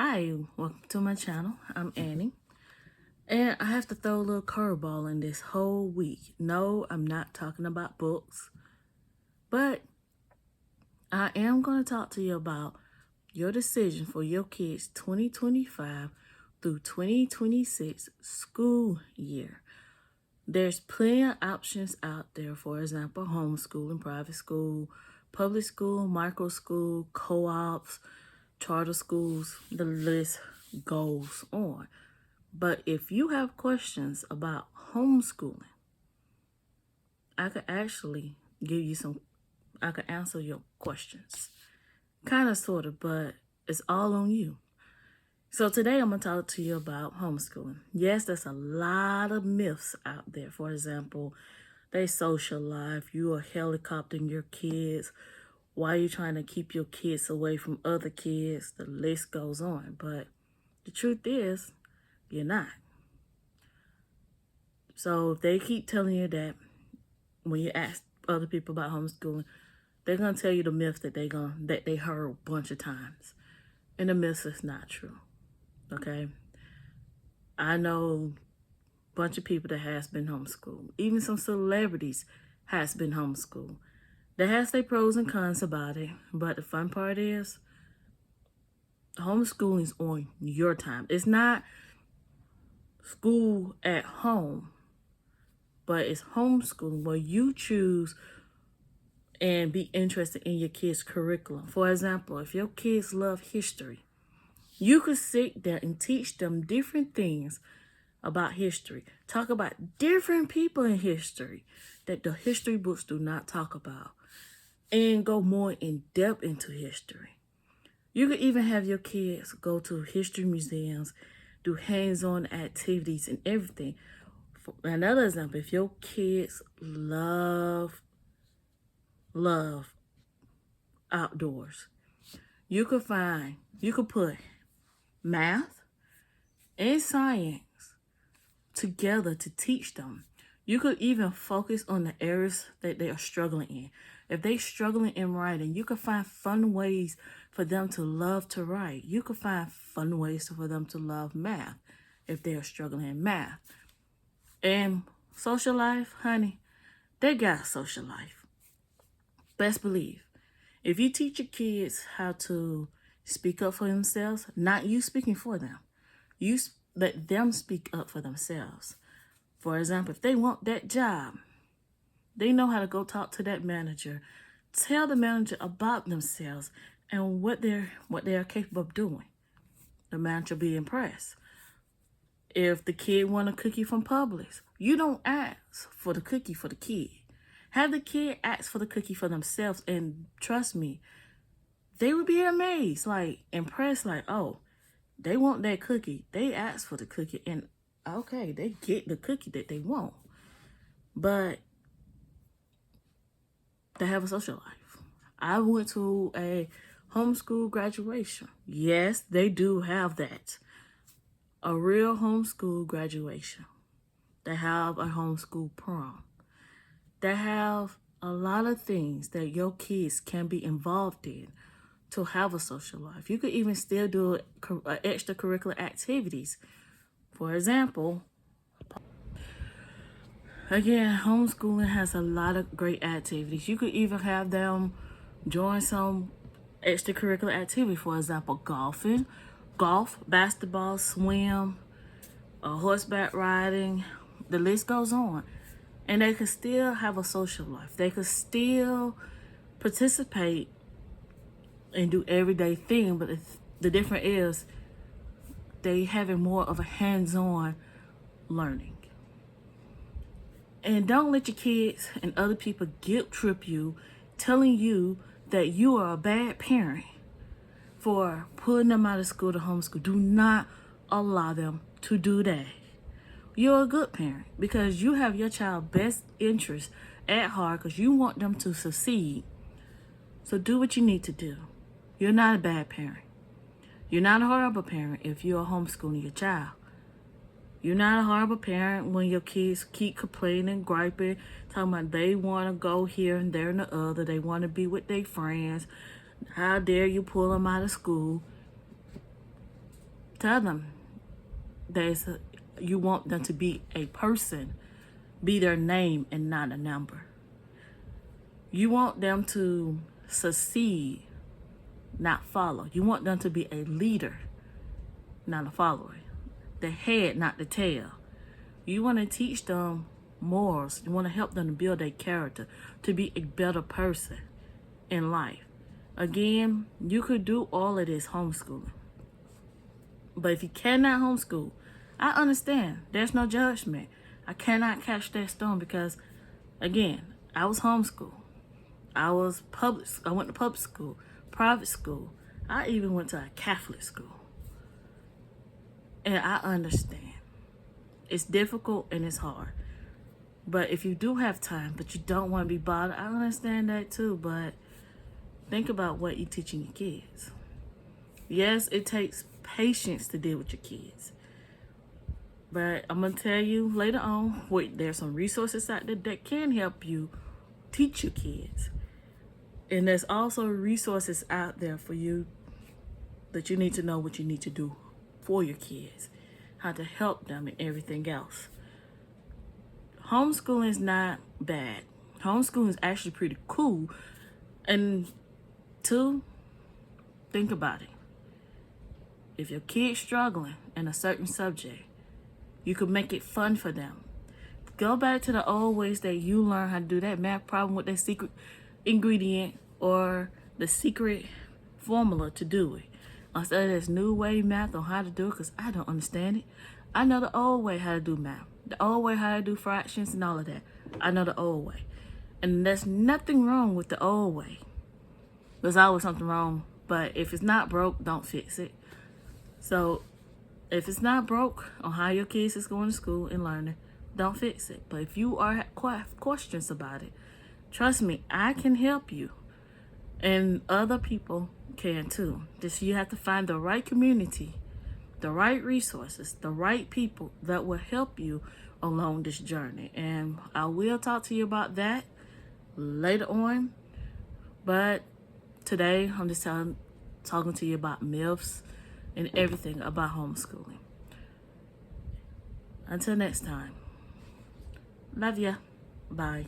Hi, welcome to my channel. I'm Annie. And I have to throw a little curveball in this whole week. No, I'm not talking about books, but I am going to talk to you about your decision for your kids' 2025 through 2026 school year. There's plenty of options out there. For example, homeschooling, private school, public school, micro school, co-ops, charter schools. The list goes on. But if you have questions about homeschooling, I could actually I could answer your questions. Kind of, sort of, but it's all on you. So today I'm going to talk to you about homeschooling. Yes, there's a lot of myths out there. For example, they social life, you are helicoptering your kids. Why are you trying to keep your kids away from other kids? The list goes on. But the truth is, you're not. So they keep telling you that when you ask other people about homeschooling, they're gonna tell you the myth that they heard a bunch of times, and the myth is not true. Okay, I know a bunch of people that has been homeschooled. Even some celebrities has been homeschooled. That has their pros and cons about it, but the fun part is homeschooling is on your time. It's not school at home, but it's homeschooling where you choose and be interested in your kids' curriculum. For example, if your kids love history, you could sit there and teach them different things about history. Talk about different people in history that the history books do not talk about, and go more in depth into history. You could even have your kids go to history museums, do hands-on activities and everything. For another example, if your kids love outdoors, you could put math and science together to teach them. You could even focus on the areas that they are struggling in. If they're struggling in writing, you could find fun ways for them to love to write. You could find fun ways for them to love math if they are struggling in math. And social life, honey, they got social life. Best believe. If you teach your kids how to speak up for themselves, not you speaking for them, you let them speak up for themselves. For example, if they want that job, they know how to go talk to that manager, tell the manager about themselves and what they are capable of doing. The manager will be impressed. If the kid want a cookie from Publix, you don't ask for the cookie for the kid. Have the kid ask for the cookie for themselves, and trust me, they would be amazed, like impressed, like, oh, they want that cookie. They ask for the cookie, and okay, they get the cookie that they want. But they have a social life. I went to a homeschool graduation. Yes, they do have that. A real homeschool graduation. They have a homeschool prom. They have a lot of things that your kids can be involved in to have a social life. You could even still do extracurricular activities. For example, again, homeschooling has a lot of great activities. You could even have them join some extracurricular activity. For example, golf, basketball, swim, horseback riding. The list goes on. And they could still have a social life. They could still participate and do everyday thing, but the difference is they having more of a hands-on learning. And don't let your kids and other people guilt trip you, telling you that you are a bad parent for putting them out of school to homeschool. Do not allow them to do that. You're a good parent because you have your child's best interest at heart because you want them to succeed. So do what you need to do. You're not a bad parent. You're not a horrible parent if you're homeschooling your child. You're not a horrible parent when your kids keep complaining, griping, talking about they want to go here and there and the other. They want to be with their friends. How dare you pull them out of school? Tell them you want them to be a person, be their name and not a number. You want them to succeed, not follow. You want them to be a leader, not a follower. The head, not the tail. You want to teach them morals. You want to help them to build their character, to be a better person in life. Again, you could do all of this homeschooling. But if you cannot homeschool, I understand. There's no judgment. I cannot catch that stone because, again, I was homeschooled. I went to public school, private school. I even went to a Catholic school. And I understand. It's difficult and it's hard. But if you do have time, but you don't want to be bothered, I understand that too. But think about what you're teaching your kids. Yes, it takes patience to deal with your kids. But I'm going to tell you later on, there's some resources out there that can help you teach your kids. And there's also resources out there for you that you need to know what you need to do for your kids, how to help them and everything else. Homeschooling is not bad. Homeschooling is actually pretty cool. And two, think about it. If your kid's struggling in a certain subject, you could make it fun for them. Go back to the old ways that you learned how to do that math problem with that secret ingredient or the secret formula to do it. Instead of this new way math on how to do it, because I don't understand it. I know the old way how to do math. The old way how to do fractions and all of that. I know the old way. And there's nothing wrong with the old way. There's always something wrong. But if it's not broke, don't fix it. So if it's not broke on how your kids is going to school and learning, don't fix it. But if you have questions about it, trust me, I can help you. And other people can too. Just you have to find the right community, the right resources, the right people that will help you along this journey. And I will talk to you about that later on. But today, I'm just talking to you about myths and everything about homeschooling. Until next time. Love ya. Bye.